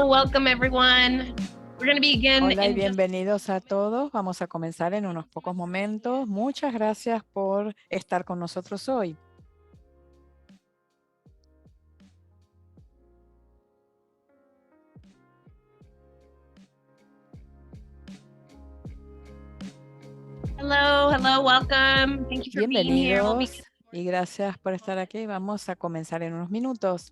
Hello, welcome everyone. We're going to begin Hola y in just bienvenidos a todos. Vamos a comenzar en unos pocos momentos. Muchas gracias por estar con nosotros hoy. hello, welcome. Thank you for being here. We'll begin Bienvenidos y gracias por estar aquí. Vamos a comenzar en unos minutos.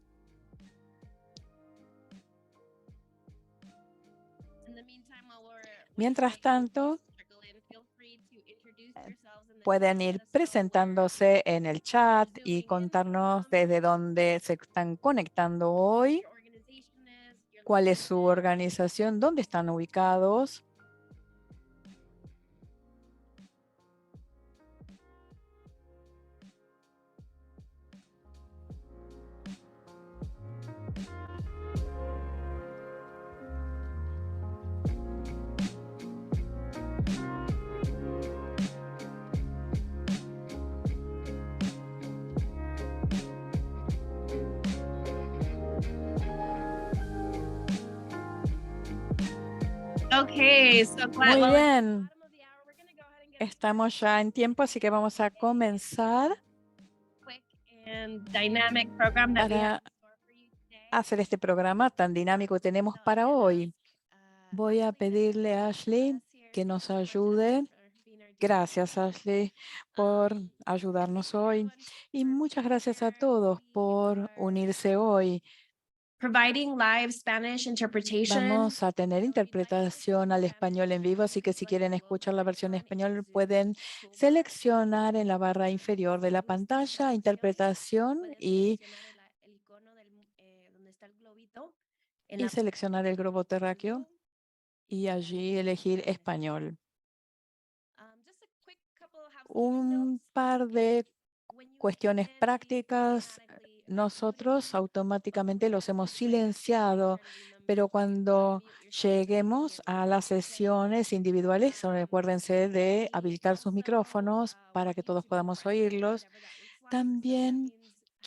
in the meantime while we're Mientras tanto, trickle in, feel free to introduce yourselves in the pueden chat. ir Let us know presentándose en el chat y zooming in contarnos desde dónde se están conectando hoy, your organization is, your cuál es su organización, dónde están ubicados. Okay, so glad. Muy Well, it's bien, bottom of the hour. We're going to go ahead and get estamos ya en tiempo, así que vamos a comenzar. quick and dynamic program that we have Para in store for you today. hacer este programa tan dinámico que tenemos para hoy. Voy a pedirle a Ashley que nos ayude. Gracias, Ashley, por ayudarnos hoy. Y muchas gracias a todos por unirse hoy. Providing live Spanish interpretation. Vamos a tener interpretación al español en vivo, así que si quieren escuchar la versión en español, pueden seleccionar en la barra inferior de la pantalla interpretación y seleccionar el globo terráqueo y allí elegir español. Un par de cuestiones prácticas. Nosotros automáticamente los hemos silenciado, pero cuando lleguemos a las sesiones individuales, recuérdense de habilitar sus micrófonos para que todos podamos oírlos. También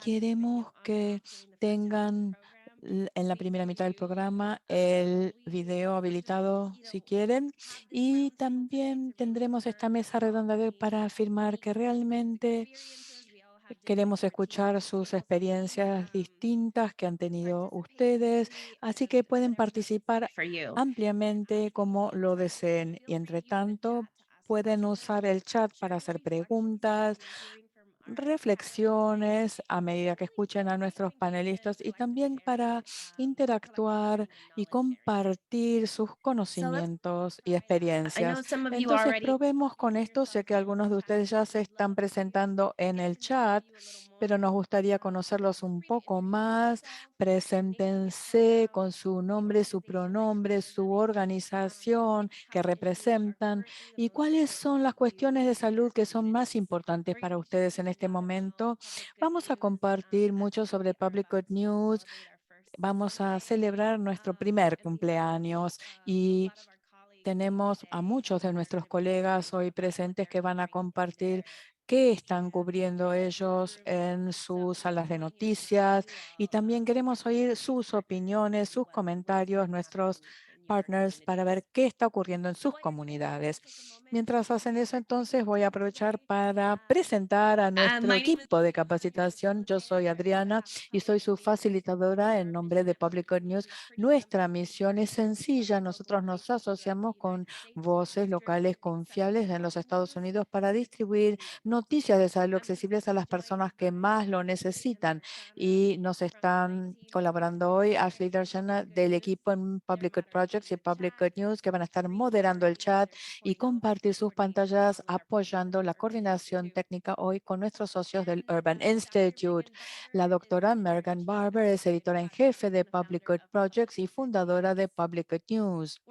queremos que tengan en la primera mitad del programa el video habilitado si quieren, y también tendremos esta mesa redonda para afirmar que realmente queremos escuchar sus experiencias distintas que han tenido ustedes, así que pueden participar For you. ampliamente como lo deseen, y entre tanto pueden usar el chat para hacer preguntas, reflexiones a medida que escuchen a nuestros panelistas y también para interactuar y compartir sus conocimientos y I know experiencias. some of you Entonces, already probemos con esto. Sé que algunos de ustedes ya se están presentando en el chat, pero nos gustaría conocerlos un poco más. Preséntense con su nombre, su pronombre, su organización que representan y cuáles son las cuestiones de salud que son más importantes para ustedes en este momento. Vamos a compartir mucho sobre Public Good News. Vamos a celebrar nuestro primer cumpleaños y tenemos a muchos de nuestros colegas hoy presentes que van a compartir qué están cubriendo ellos en sus salas de noticias, y también queremos oír sus opiniones, sus comentarios, nuestros partners, para ver qué está ocurriendo en sus comunidades. Mientras hacen eso, entonces voy a aprovechar para presentar a nuestro my name is equipo de capacitación. Yo soy Adriana y soy su facilitadora en nombre de Public Good News. Nuestra misión es sencilla. Nosotros nos asociamos con voces locales confiables en los Estados Unidos para distribuir noticias de salud accesibles a las personas que más lo necesitan. Y nos están colaborando hoy Ashley Darshana del equipo en Public Good Projects y Public Good News, que van a estar moderando el chat y compartir sus pantallas, apoyando la coordinación técnica hoy con nuestros socios del Urban Institute. La doctora Megan Barber es editora en jefe de Public Good Projects y fundadora de Public Good News.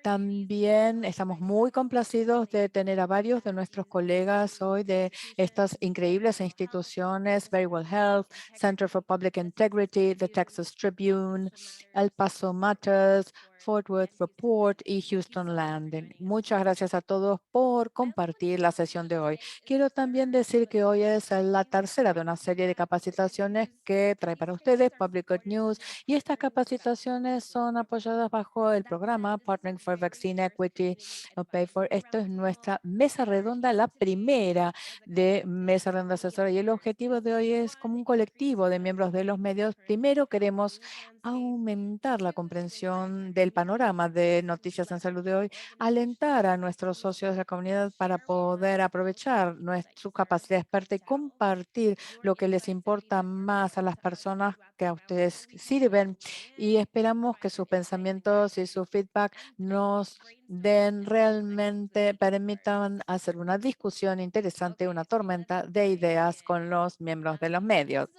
También estamos muy complacidos de tener a varios de nuestros colegas hoy de estas increíbles instituciones, Very Well Health, Center for Public Integrity, the Texas Tribune, El Paso Matters, Fort Worth Report y Houston Landing. Muchas gracias a todos por compartir la sesión de hoy. Quiero también decir que hoy es la tercera de una serie de capacitaciones que trae para ustedes Public Good News, y estas capacitaciones son apoyadas bajo el programa Partnering for Vaccine Equity o Pay for. Esto es nuestra mesa redonda, la primera de mesa redonda asesora, y el objetivo de hoy es, como un colectivo de miembros de los medios, primero queremos aumentar la comprensión del panorama de noticias en salud de hoy, alentar a nuestros socios de la comunidad para poder aprovechar su capacidad experta y compartir lo que les importa más a las personas que a ustedes sirven, y esperamos que sus pensamientos y su feedback nos den realmente, permitan hacer una discusión interesante, una tormenta de ideas con los miembros de los medios.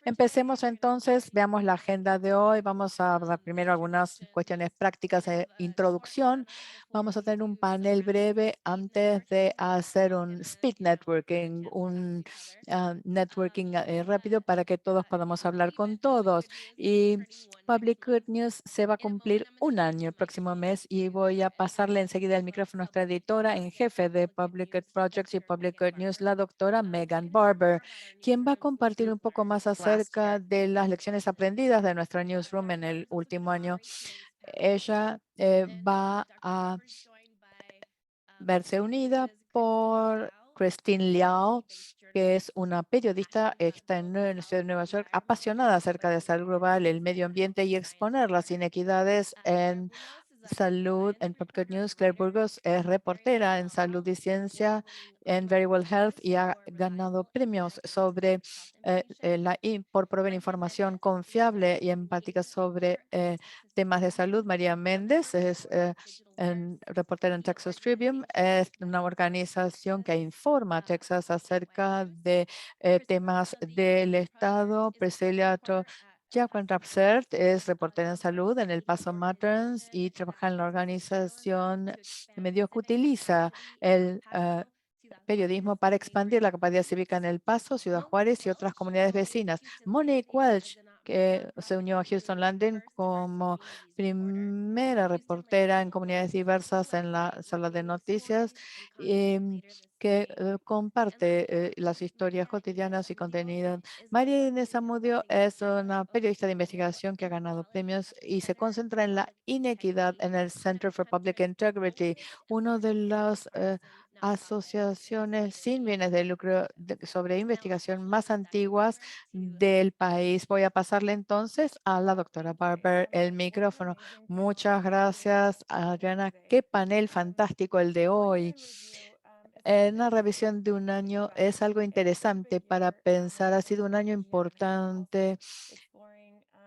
Empecemos entonces, veamos la agenda de hoy. Vamos a hablar primero algunas cuestiones prácticas de introducción. Vamos a tener un panel breve antes de hacer un speed networking, un networking rápido para que todos podamos hablar con todos. Y Public Good News se va a cumplir un año el próximo mes, y voy a pasarle enseguida el micrófono a nuestra editora en jefe de Public Good Projects y Public Good News, la doctora Megan Barber, quien va a compartir un poco más acerca de las lecciones aprendidas de nuestra newsroom en el último año. Ella va a verse unida por Christine Liao, que es una periodista que está en la ciudad de Nueva York, apasionada acerca de salud global, el medio ambiente y exponer las inequidades en salud en Public News. Claire Burgos es reportera en salud y ciencia en Very Well Health y ha ganado premios sobre por proveer información confiable y empática sobre temas de salud. María Méndez es reportera en Texas Tribune, es una organización que informa a Texas acerca de temas del Estado. Priscilla Jacqueline Rapsert es reportera en salud en El Paso Matters y trabaja en la organización de medios que utiliza el periodismo para expandir la capacidad cívica en El Paso, Ciudad Juárez y otras comunidades vecinas. Monique Welch, que se unió a Houston Landing como primera reportera en comunidades diversas en la sala de noticias, que comparte las historias cotidianas y contenidos. María Inés Zamudio es una periodista de investigación que ha ganado premios y se concentra en la inequidad en el Center for Public Integrity, uno de los asociaciones sin fines de lucro sobre investigación más antiguas del país. Voy a pasarle entonces a la doctora Barber el micrófono. Muchas gracias, Adriana. Qué panel fantástico el de hoy. Una revisión de un año es algo interesante para pensar. Ha sido un año importante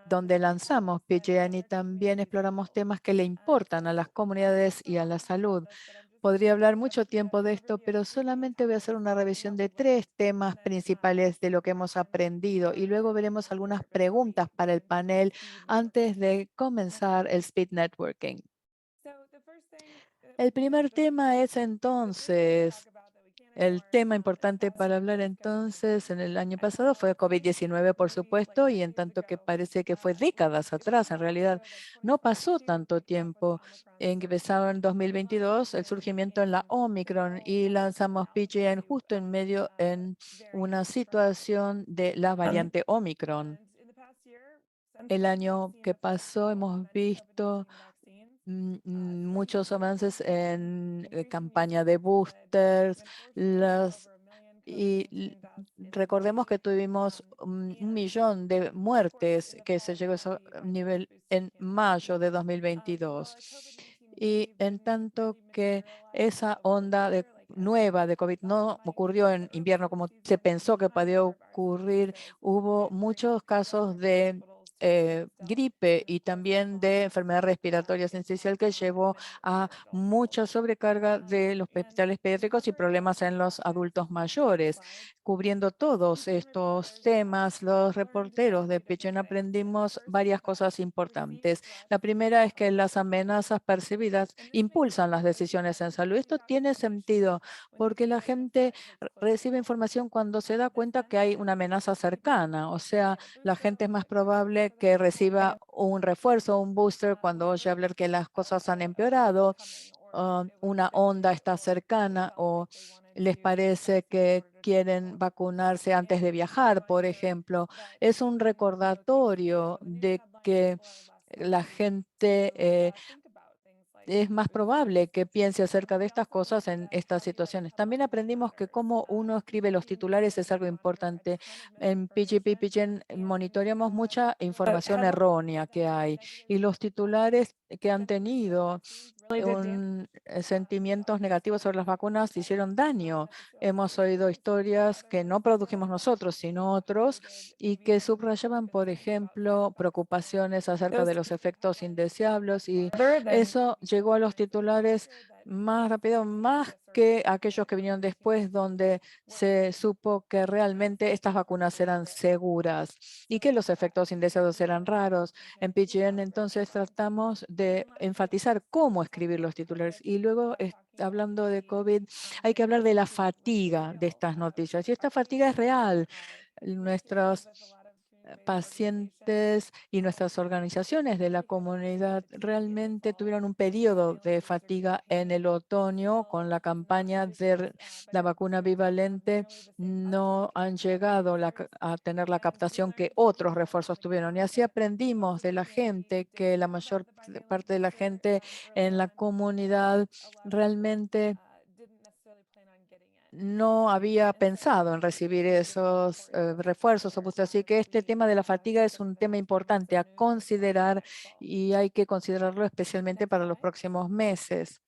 donde lanzamos PGN y también exploramos temas que le importan a las comunidades y a la salud. Podría hablar mucho tiempo de esto, pero solamente voy a hacer una revisión de 3 temas principales de lo que hemos aprendido, y luego veremos algunas preguntas para el panel antes de comenzar el speed networking. El primer tema es entonces, el tema importante para hablar entonces en el año pasado fue COVID-19, por supuesto, y en tanto que parece que fue décadas atrás, en realidad no pasó tanto tiempo. Empezado en 2022 el surgimiento en la Omicron y lanzamos PGN justo en medio en una situación de la variante Omicron. El año que pasó hemos visto muchos avances en campaña de boosters, y recordemos que tuvimos 1 millón de muertes que se llegó a ese nivel en mayo de 2022. Y en tanto que esa onda nueva de COVID no ocurrió en invierno como se pensó que podía ocurrir, hubo muchos casos de gripe y también de enfermedad respiratoria sincicial que llevó a mucha sobrecarga de los hospitales pediátricos y problemas en los adultos mayores. Cubriendo todos estos temas, los reporteros de Pichén aprendimos varias cosas importantes. La primera es que las amenazas percibidas impulsan las decisiones en salud. Esto tiene sentido porque la gente recibe información cuando se da cuenta que hay una amenaza cercana. O sea, la gente es más probable que reciba un refuerzo, un booster, cuando oye hablar que las cosas han empeorado, una onda está cercana o les parece que quieren vacunarse antes de viajar, por ejemplo. Es un recordatorio de que la gente es más probable que piense acerca de estas cosas en estas situaciones. También aprendimos que cómo uno escribe los titulares es algo importante. En PGP Pigeon monitoreamos mucha información errónea que hay y los titulares que han tenido sentimientos negativos sobre las vacunas hicieron daño. Hemos oído historias que no produjimos nosotros, sino otros, y que subrayaban, por ejemplo, preocupaciones acerca de los efectos indeseables, y eso llegó a los titulares más rápido, más que aquellos que vinieron después, donde se supo que realmente estas vacunas eran seguras y que los efectos indeseados eran raros. En PGN entonces tratamos de enfatizar cómo escribir los titulares y luego hablando de COVID hay que hablar de la fatiga de estas noticias y esta fatiga es real. Nuestros pacientes y nuestras organizaciones de la comunidad realmente tuvieron un periodo de fatiga en el otoño con la campaña de la vacuna bivalente. No han llegado a tener la captación que otros refuerzos tuvieron. Y así aprendimos de la gente que la mayor parte de la gente en la comunidad realmente no había pensado en recibir esos refuerzos o boosters. Así que este tema de la fatiga es un tema importante a considerar y hay que considerarlo especialmente para los próximos meses.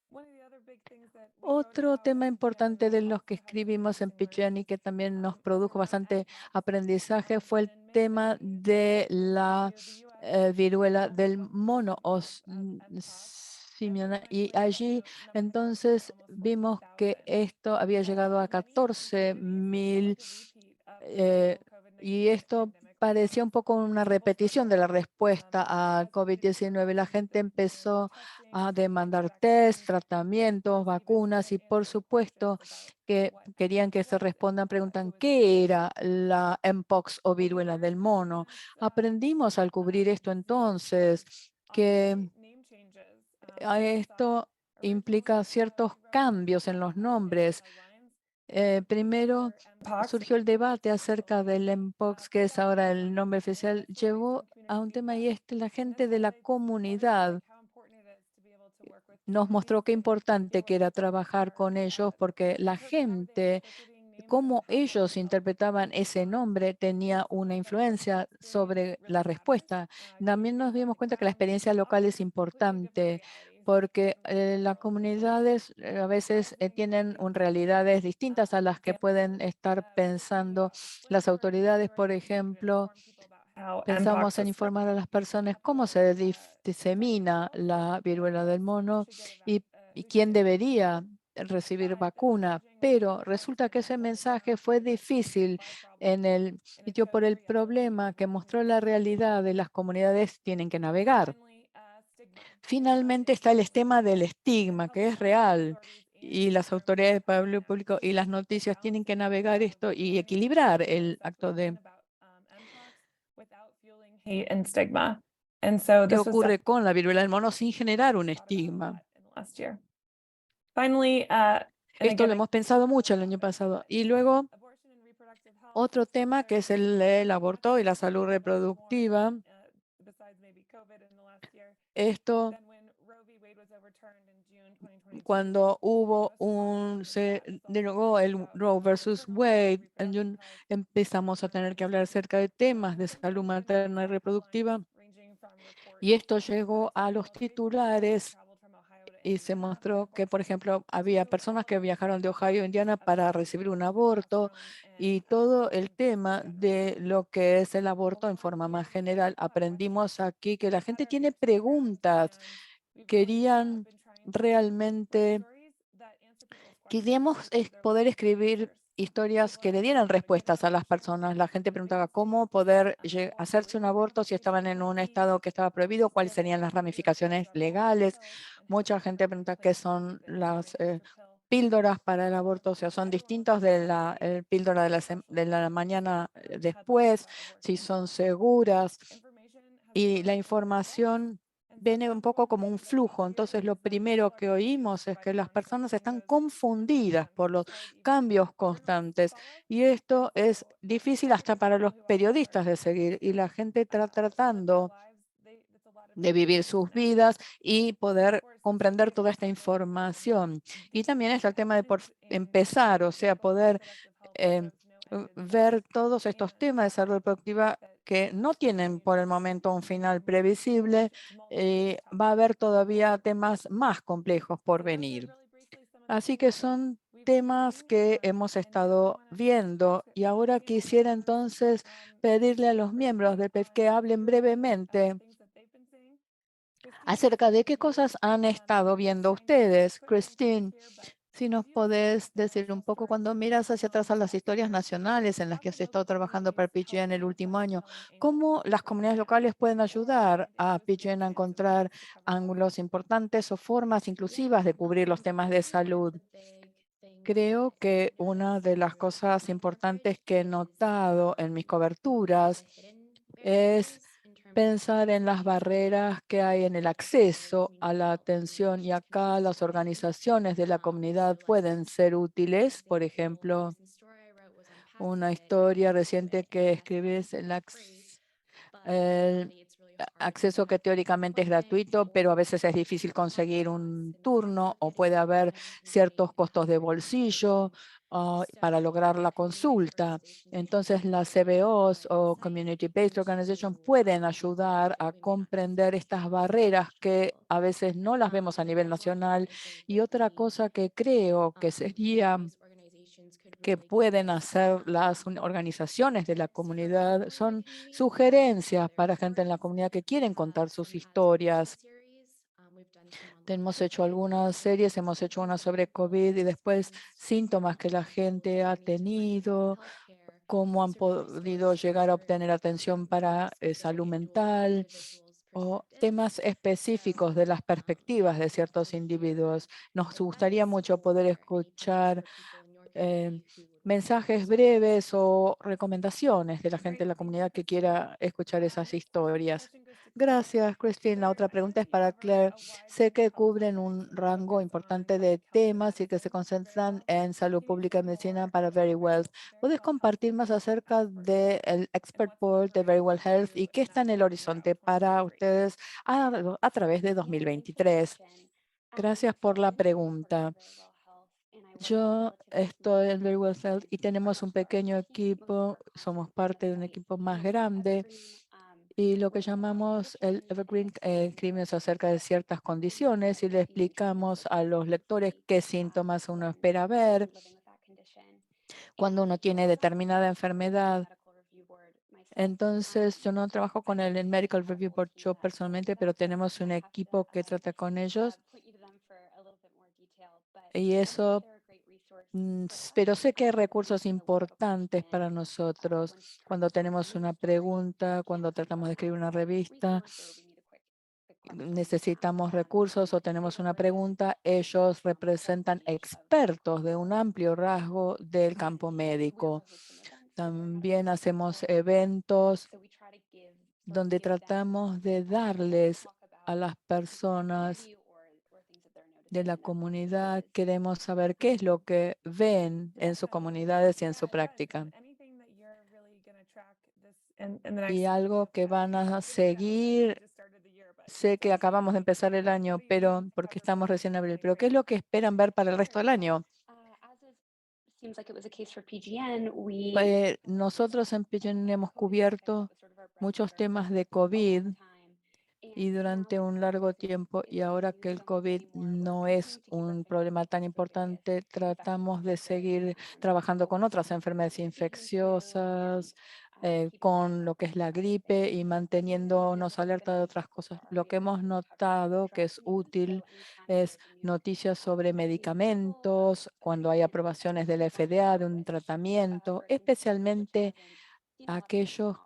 Otro tema importante de los que escribimos en Pichén y que también nos produjo bastante aprendizaje fue el tema de la viruela del mono o simiana. Y allí entonces vimos que esto había llegado a 14,000 y esto parecía un poco una repetición de la respuesta a COVID-19. La gente empezó a demandar test, tratamientos, vacunas y por supuesto que querían que se respondan, preguntan, ¿qué era la Mpox o viruela del mono? Aprendimos al cubrir esto entonces que esto implica ciertos cambios en los nombres. Primero surgió el debate acerca del Mpox, que es ahora el nombre oficial, llevó a un tema y la gente de la comunidad nos mostró qué importante que era trabajar con ellos porque la gente, cómo ellos interpretaban ese nombre tenía una influencia sobre la respuesta. También nos dimos cuenta que la experiencia local es importante porque las comunidades a veces tienen realidades distintas a las que pueden estar pensando las autoridades. Por ejemplo, pensamos en informar a las personas cómo se disemina la viruela del mono y, y quién debería recibir vacuna, pero resulta que ese mensaje fue difícil en el sitio por el problema que mostró la realidad de las comunidades tienen que navegar. Finalmente está el tema del estigma, que es real, y las autoridades de público y las noticias tienen que navegar esto y equilibrar el acto de hate and stigma. And so qué this was ocurre con la viruela del mono sin generar un estigma. in the last year. Finally, and Esto lo again, hemos pensado mucho el año pasado. Y luego abortion and reproductive health. otro tema que es el aborto y la salud reproductiva. Besides maybe COVID in the last year. Esto Then when Roe v. Wade was overturned in June 2022. cuando se derogó el Roe versus Wade, empezamos a tener que hablar acerca de temas de salud materna y reproductiva. Y esto llegó a los titulares y se mostró que, por ejemplo, había personas que viajaron de Ohio a Indiana para recibir un aborto y todo el tema de lo que es el aborto en forma más general. Aprendimos aquí que la gente tiene preguntas, querían realmente, queríamos poder escribir historias que le dieran respuestas a las personas. La gente preguntaba cómo poder hacerse un aborto si estaban en un estado que estaba prohibido, cuáles serían las ramificaciones legales. Mucha gente pregunta qué son las píldoras para el aborto, o sea, son distintos de la píldora de la mañana después, si son seguras. Y la información viene un poco como un flujo. Entonces, lo primero que oímos es que las personas están confundidas por los cambios constantes. Y esto es difícil hasta para los periodistas de seguir. Y la gente está tratando de vivir sus vidas y poder comprender toda esta información. Y también está el tema de empezar, o sea, poder ver todos estos temas de salud reproductiva que no tienen por el momento un final previsible. Va a haber todavía temas más complejos por venir. Así que son temas que hemos estado viendo y ahora quisiera entonces pedirle a los miembros del PET que hablen brevemente acerca de qué cosas han estado viendo ustedes. Christine, si nos podés decir un poco, cuando miras hacia atrás a las historias nacionales en las que has estado trabajando para PGN el último año, ¿cómo las comunidades locales pueden ayudar a PGN a encontrar ángulos importantes o formas inclusivas de cubrir los temas de salud? Creo que una de las cosas importantes que he notado en mis coberturas es pensar en las barreras que hay en el acceso a la atención y acá las organizaciones de la comunidad pueden ser útiles. Por ejemplo, una historia reciente que escribí es el acceso que teóricamente es gratuito, pero a veces es difícil conseguir un turno o puede haber ciertos costos de bolsillo para lograr la consulta. Entonces, las CBOs o Community-Based Organizations pueden ayudar a comprender estas barreras que a veces no las vemos a nivel nacional. Y otra cosa que creo que sería que pueden hacer las organizaciones de la comunidad son sugerencias para gente en la comunidad que quieren contar sus historias. Hemos hecho algunas series, hemos hecho una sobre COVID y después síntomas que la gente ha tenido, cómo han podido llegar a obtener atención para salud mental o temas específicos de las perspectivas de ciertos individuos. Nos gustaría mucho poder escuchar mensajes breves o recomendaciones de la gente de la comunidad que quiera escuchar esas historias. Gracias, Christine. La otra pregunta es para Claire. Sé que cubren un rango importante de temas y que se concentran en salud pública y medicina para Very Well. ¿Puedes compartir más acerca del Expert Board de Very Well Health y qué está en el horizonte para ustedes a través de 2023? Gracias por la pregunta. Yo estoy en Very Well Health y tenemos un pequeño equipo, somos parte de un equipo más grande y lo que llamamos el Evergreen escribimos acerca de ciertas condiciones y le explicamos a los lectores qué síntomas uno espera ver cuando uno tiene determinada enfermedad. Entonces, yo no trabajo con el Medical Review Board yo personalmente, pero tenemos un equipo que trata con ellos y eso. Pero sé que hay recursos importantes para nosotros cuando tenemos una pregunta, cuando tratamos de escribir una revista, necesitamos recursos o tenemos una pregunta, ellos representan expertos de un amplio rasgo del campo médico. También hacemos eventos donde tratamos de darles a las personas de la comunidad, queremos saber qué es lo que ven en sus comunidades y en su práctica. Y algo que van a seguir, sé que acabamos de empezar el año, pero porque estamos recién en abril, pero ¿qué es lo que esperan ver para el resto del año? Nosotros en PGN hemos cubierto muchos temas de COVID y durante un largo tiempo, y ahora que el COVID no es un problema tan importante, tratamos de seguir trabajando con otras enfermedades infecciosas, con lo que es la gripe y manteniéndonos alerta de otras cosas. Lo que hemos notado que es útil es noticias sobre medicamentos, cuando hay aprobaciones de la FDA de un tratamiento, especialmente aquellos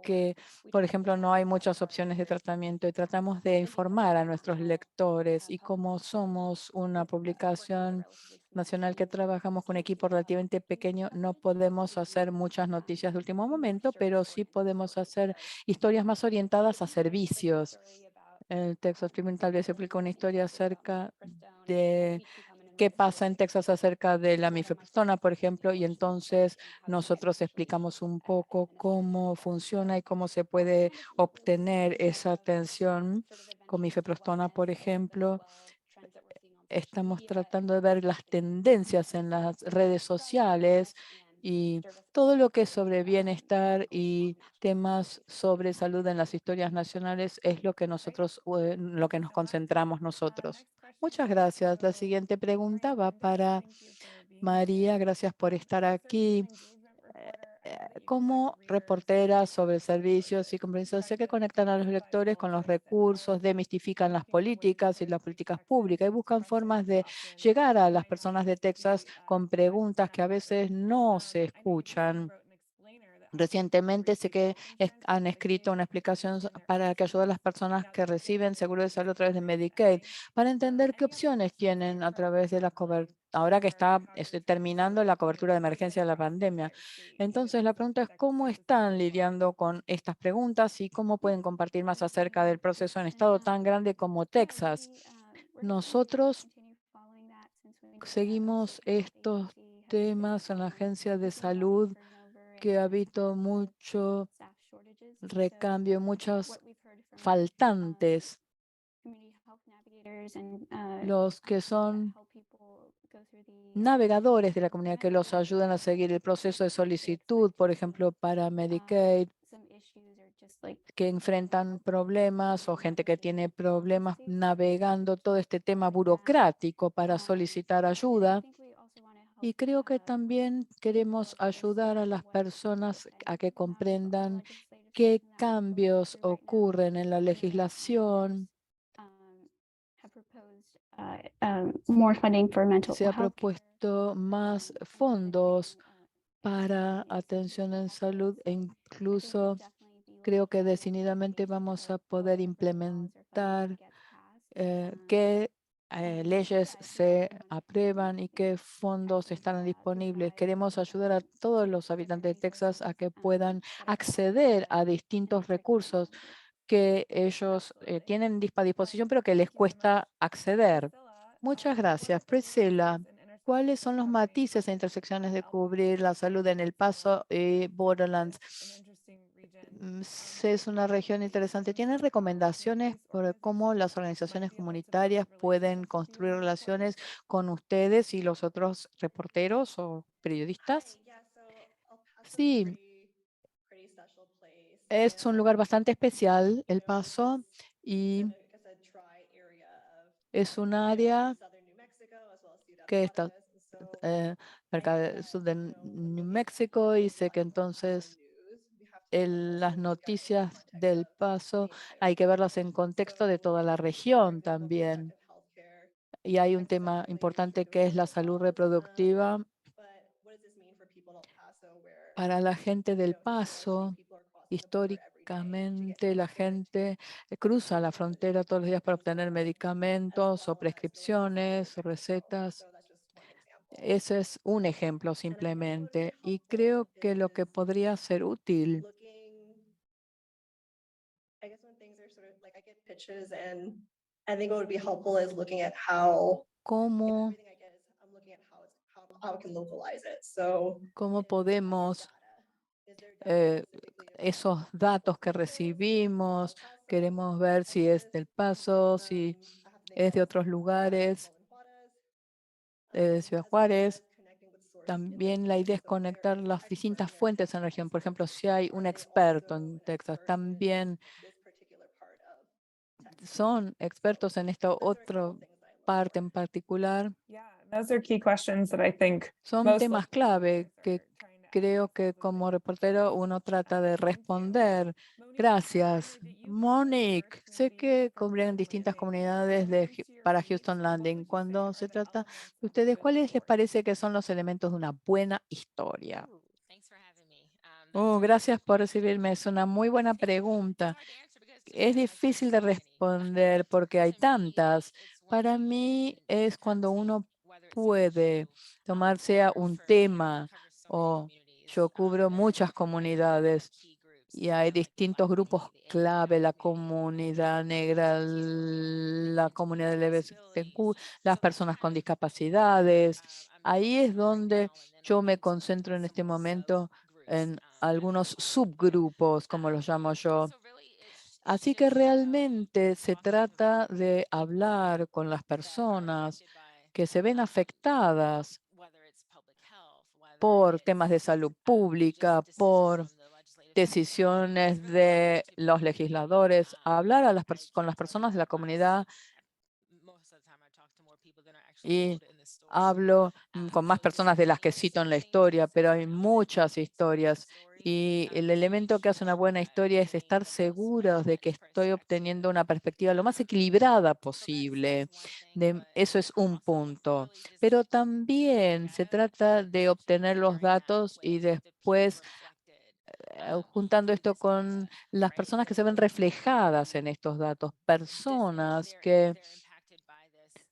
que, por ejemplo, no hay muchas opciones de tratamiento y tratamos de informar a nuestros lectores. Y como somos una publicación nacional que trabajamos con un equipo relativamente pequeño, no podemos hacer muchas noticias de último momento, pero sí podemos hacer historias más orientadas a servicios. El Texas Tribune tal vez explica una historia acerca de qué pasa en Texas acerca de la mifepristona, por ejemplo, y entonces nosotros explicamos un poco cómo funciona y cómo se puede obtener esa atención con mifepristona, por ejemplo. Estamos tratando de ver las tendencias en las redes sociales y todo lo que es sobre bienestar y temas sobre salud en las historias nacionales es lo que nosotros, lo que nos concentramos nosotros. Muchas gracias. La siguiente pregunta va para María. Gracias por estar aquí. Como reportera sobre servicios y compromisos que conectan a los lectores con los recursos, demistifican las políticas y las políticas públicas y buscan formas de llegar a las personas de Texas con preguntas que a veces no se escuchan. Recientemente sé que han escrito una explicación para que ayude a las personas que reciben seguro de salud a través de Medicaid, para entender qué opciones tienen a través de la cobertura, ahora que está terminando la cobertura de emergencia de la pandemia. Entonces, la pregunta es cómo están lidiando con estas preguntas y cómo pueden compartir más acerca del proceso en estado tan grande como Texas. Nosotros seguimos estos temas en la agencia de salud que ha habido mucho recambio, muchos faltantes, los que son navegadores de la comunidad que los ayudan a seguir el proceso de solicitud, por ejemplo, para Medicaid, que enfrentan problemas o gente que tiene problemas navegando todo este tema burocrático para solicitar ayuda. Y creo que también queremos ayudar a las personas a que comprendan qué cambios ocurren en la legislación. Se ha propuesto más fondos para atención en salud e incluso creo que decididamente vamos a poder implementar qué leyes se aprueban y qué fondos estarán disponibles. Queremos ayudar a todos los habitantes de Texas a que puedan acceder a distintos recursos que ellos tienen a disposición, pero que les cuesta acceder. Muchas gracias. Priscila, ¿cuáles son los matices e intersecciones de cubrir la salud en El Paso y Borderlands? Es una región interesante. ¿Tienen recomendaciones por cómo las organizaciones comunitarias pueden construir relaciones con ustedes y los otros reporteros o periodistas? Sí, es un lugar bastante especial, El Paso, y es un área que está cerca del sur de New Mexico y sé que entonces las noticias del Paso hay que verlas en contexto de toda la región también. Y hay un tema importante que es la salud reproductiva para la gente del Paso. Históricamente, la gente cruza la frontera todos los días para obtener medicamentos o prescripciones o recetas. Ese es un ejemplo simplemente. Y creo que lo que podría ser útil, I think what would be helpful is looking at how cómo, everything I get is I'm looking at how I can localize it. So cómo in terms of podemos data, is there data eh, specifically about esos datos que Texas, recibimos, El Paso, queremos ver si es del Paso, si I have to think es de about otros lugares, Idaho and Juarez, de Ciudad as well Juárez. as connecting with sources in the También la idea es region. So if there conectar is las expert distintas in their fuentes en la area, región. Por ejemplo, si hay are un they experto also en Texas, experts in también this particular part of son expertos en esta Those are some otra things I look parte for. en particular. Yeah, those are key questions that I think Son most temas local clave reporters que are trying to creo ask que themselves as como they reportero uno trata de into. responder. Monique, Gracias. I heard that you cover Monique, diverse sé que communities for cubren Houston distintas Landing. comunidades When de it comes to your para beliefs, Houston what Landing. would you say Cuando are se the trata elements de of a ustedes, good ¿cuáles les story? parece que son los elementos de una buena historia? Thanks for having me. Oh, gracias por recibirme. Es una muy buena pregunta. Es difícil de responder porque hay tantas. Para mí es cuando uno puede tomar sea un tema o yo cubro muchas comunidades y hay distintos grupos clave, la comunidad negra, la comunidad LGBTQ, las personas con discapacidades. Ahí es donde yo me concentro en este momento en algunos subgrupos, como los llamo yo. Así que realmente se trata de hablar con las personas que se ven afectadas por temas de salud pública, por decisiones de los legisladores, hablar con las personas de la comunidad y hablo con más personas de las que cito en la historia, pero hay muchas historias y el elemento que hace una buena historia es estar seguros de que estoy obteniendo una perspectiva lo más equilibrada posible. Eso es un punto, pero también se trata de obtener los datos y después juntando esto con las personas que se ven reflejadas en estos datos, personas que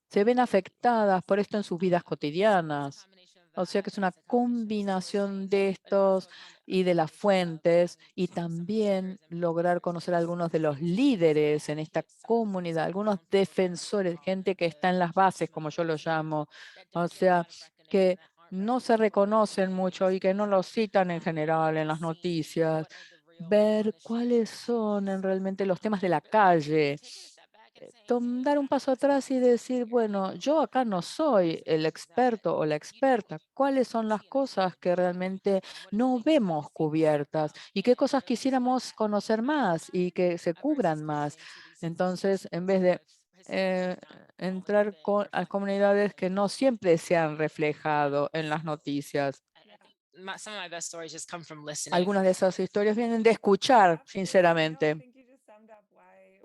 se ven afectadas por esto en sus vidas cotidianas. O sea que es una combinación de estos y de las fuentes y también lograr conocer a algunos de los líderes en esta comunidad, algunos defensores, gente que está en las bases, como yo lo llamo. O sea, que no se reconocen mucho y que no los citan en general en las noticias. Ver cuáles son realmente los temas de la calle, dar un paso atrás y decir, bueno, yo acá no soy el experto o la experta. ¿Cuáles son las cosas que realmente no vemos cubiertas y qué cosas quisiéramos conocer más y que se cubran más? Entonces, en vez de entrar a comunidades que no siempre se han reflejado en las noticias. Algunas de esas historias vienen de escuchar, sinceramente.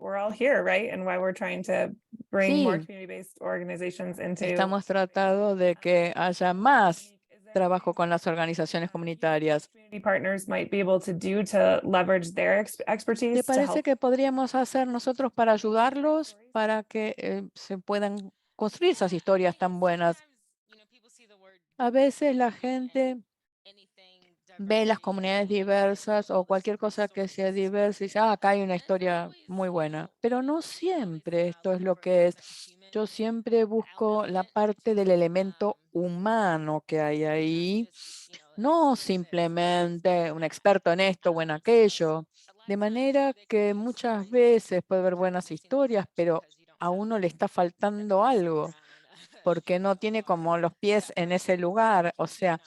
We're all here, right? And why we're trying to bring more Sí, community-based organizations into. estamos tratando de que haya más trabajo con las organizaciones comunitarias. Community partners might be able to do to leverage their expertise ¿Te to parece help. que podríamos hacer nosotros para ayudarlos, para que se puedan construir esas historias tan buenas? A veces la gente ve las comunidades diversas o cualquier cosa que sea diversa y dice, acá hay una historia muy buena. Pero no siempre esto es lo que es. Yo siempre busco la parte del elemento humano que hay ahí, no simplemente un experto en esto o en aquello. De manera que muchas veces puede haber buenas historias, pero a uno le está faltando algo porque no tiene como los pies en ese lugar. O sea,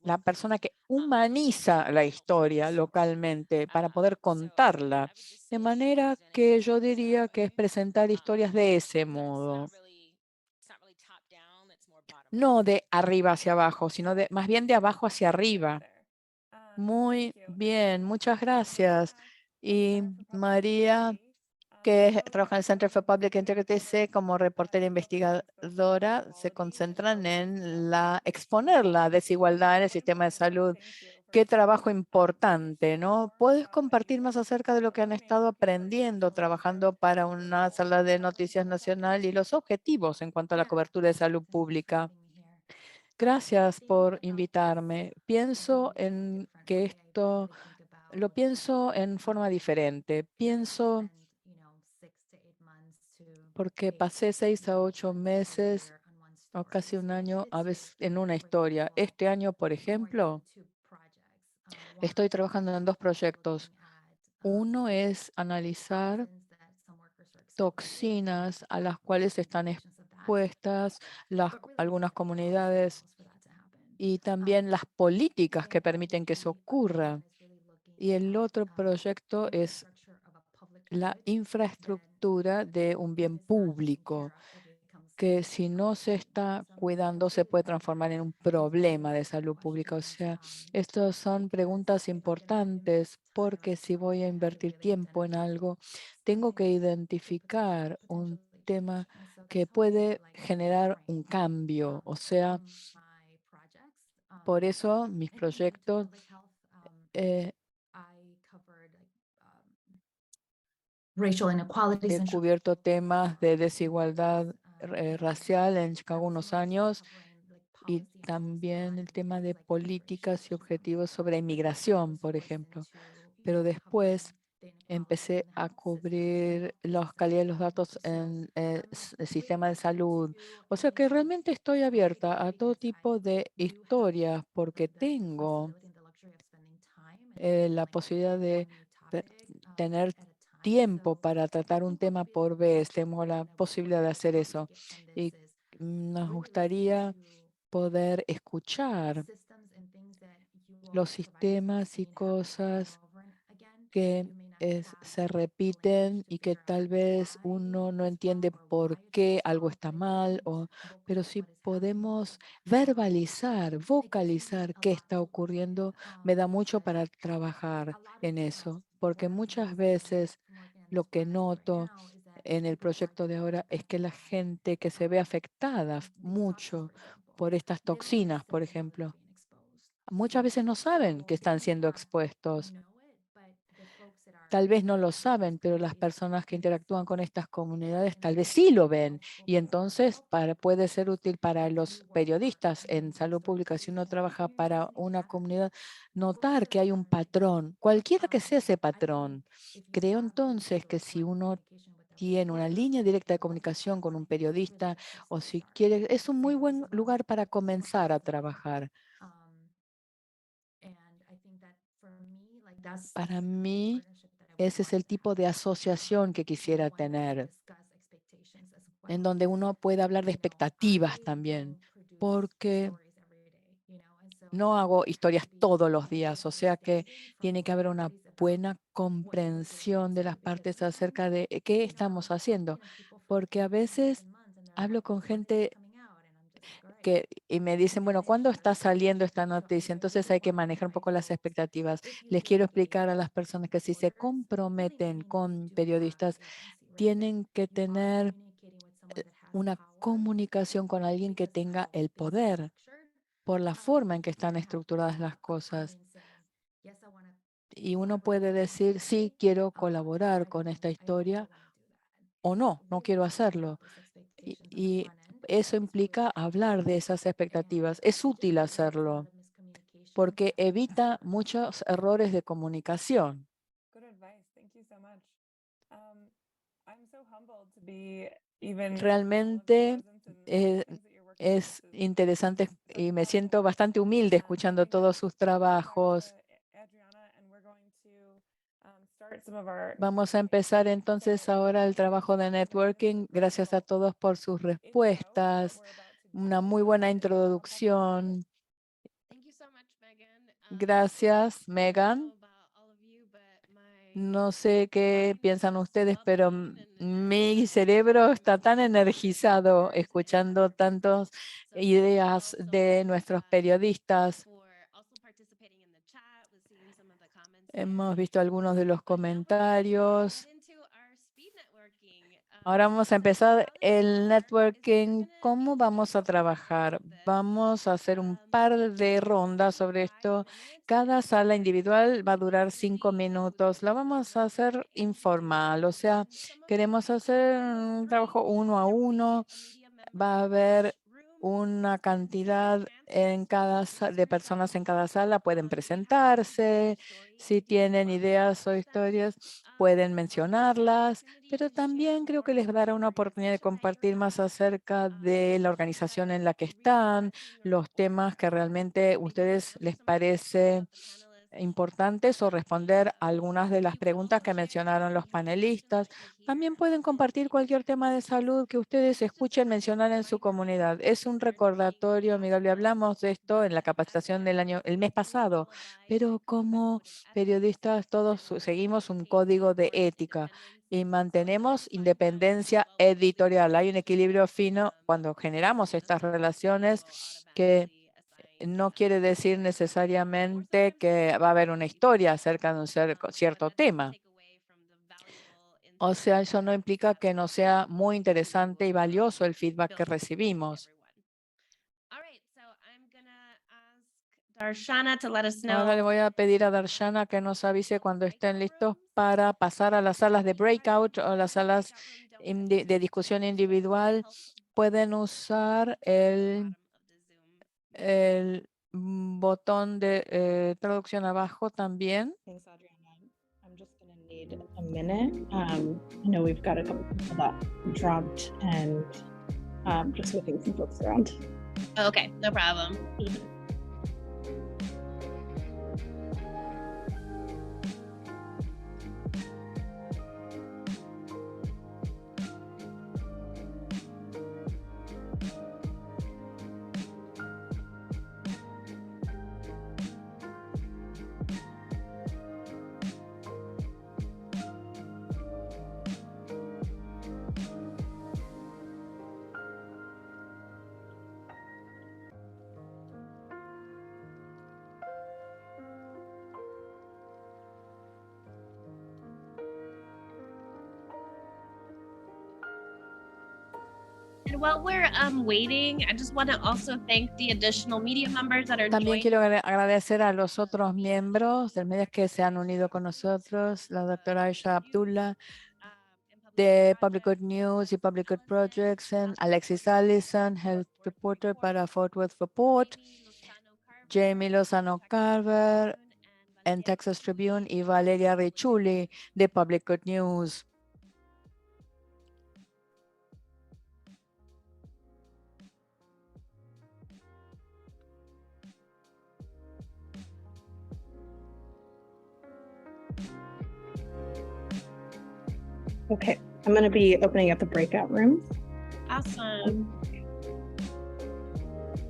la persona que humaniza la historia localmente para poder contarla. De manera que yo diría que es presentar historias de ese modo. No de arriba hacia abajo, sino más bien de abajo hacia arriba. Muy bien, muchas gracias. Y María, que trabaja en el Center for Public Integrity, como reportera investigadora, se concentran en exponer la desigualdad en el sistema de salud. Qué trabajo importante, ¿no? ¿Puedes compartir más acerca de lo que han estado aprendiendo trabajando para una sala de noticias nacional y los objetivos en cuanto a la cobertura de salud pública? Gracias por invitarme. Pienso en que esto lo pienso en forma diferente. Pienso porque pasé 6 a 8 meses o casi un año a veces en una historia. Este año, por ejemplo, estoy trabajando en 2 proyectos. Uno es analizar toxinas a las cuales están expuestas algunas comunidades y también las políticas que permiten que eso ocurra. Y el otro proyecto es la infraestructura estructura de un bien público que si no se está cuidando se puede transformar en un problema de salud pública. O sea, estas son preguntas importantes porque si voy a invertir tiempo en algo, tengo que identificar un tema que puede generar un cambio. O sea, por eso mis proyectos eh, racial inequalities he in cubierto temas de desigualdad racial en Chicago unos años y también el tema de políticas y objetivos sobre inmigración, por ejemplo. Pero después empecé a cubrir la calidad de los datos en el sistema de salud. O sea que realmente estoy abierta a todo tipo de historias porque tengo la posibilidad de pe- tener tiempo para tratar un tema por vez. Tengo la posibilidad de hacer eso. Y nos gustaría poder escuchar los sistemas y cosas que se repiten y que tal vez uno no entiende por qué algo está mal, pero si podemos verbalizar, vocalizar qué está ocurriendo, me da mucho para trabajar en eso, porque muchas veces lo que noto en el proyecto de ahora es que la gente que se ve afectada mucho por estas toxinas, por ejemplo, muchas veces no saben que están siendo expuestos. Tal vez no lo saben, pero las personas que interactúan con estas comunidades tal vez sí lo ven. Y entonces puede ser útil para los periodistas en salud pública, si uno trabaja para una comunidad, notar que hay un patrón, cualquiera que sea ese patrón. Creo entonces que si uno tiene una línea directa de comunicación con un periodista o si quiere, es un muy buen lugar para comenzar a trabajar. Para mí, ese es el tipo de asociación que quisiera tener, en donde uno puede hablar de expectativas también, porque no hago historias todos los días, o sea que tiene que haber una buena comprensión de las partes acerca de qué estamos haciendo, porque a veces hablo con gente y me dicen, bueno, ¿cuándo está saliendo esta noticia? Entonces hay que manejar un poco las expectativas. Les quiero explicar a las personas que si se comprometen con periodistas, tienen que tener una comunicación con alguien que tenga el poder por la forma en que están estructuradas las cosas. Y uno puede decir, sí, quiero colaborar con esta historia o no, no quiero hacerlo. Y eso implica hablar de esas expectativas. Es útil hacerlo porque evita muchos errores de comunicación. Good advice. Thank you so much. I'm so humbled to be even Realmente es interesante y me siento bastante humilde escuchando todos sus trabajos. Vamos a empezar entonces ahora el trabajo de networking. Gracias a todos por sus respuestas. Una muy buena introducción. Gracias, Megan. No sé qué piensan ustedes, pero mi cerebro está tan energizado escuchando tantas ideas de nuestros periodistas. Hemos visto algunos de los comentarios. Ahora vamos a empezar el networking. ¿Cómo vamos a trabajar? Vamos a hacer un par de rondas sobre esto. Cada sala individual va a durar 5 minutos. La vamos a hacer informal, o sea, queremos hacer un trabajo uno a uno. Va a haber una cantidad de personas en cada sala. Pueden presentarse. Si tienen ideas o historias, pueden mencionarlas, pero también creo que les dará una oportunidad de compartir más acerca de la organización en la que están, los temas que realmente a ustedes les parece importantes o responder algunas de las preguntas que mencionaron los panelistas. También pueden compartir cualquier tema de salud que ustedes escuchen mencionar en su comunidad. Es un recordatorio amigable. Hablamos de esto en la capacitación el mes pasado, pero como periodistas todos seguimos un código de ética y mantenemos independencia editorial. Hay un equilibrio fino cuando generamos estas relaciones que no quiere decir necesariamente que va a haber una historia acerca de un cierto tema. O sea, eso no implica que no sea muy interesante y valioso el feedback que recibimos. Darshana to let us know. Ahora le voy a pedir a Darshana que nos avise cuando estén listos para pasar a las salas de breakout o las salas de discusión individual. Pueden usar el botón de traducción abajo también. Thanks, Adriana. I'm just going to need a minute. I know we've got a couple people that dropped and just moving some folks around. Okay, no problem. And while we're waiting, I just want to also thank the additional media members that are También joining. quiero agradecer a los otros miembros del medio que se han unido con nosotros, la doctora Aisha Abdullah de Public Good News y Public Good Projects, and Alexis Allison, Health Reporter para Fort Worth Report, Jamie Lozano Carver en Texas Tribune y Valeria Ricciuli de Public Good News. Okay, I'm going to be opening up the breakout rooms. Awesome.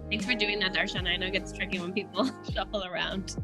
Thanks for doing that, Darshana. I know it gets tricky when people shuffle around.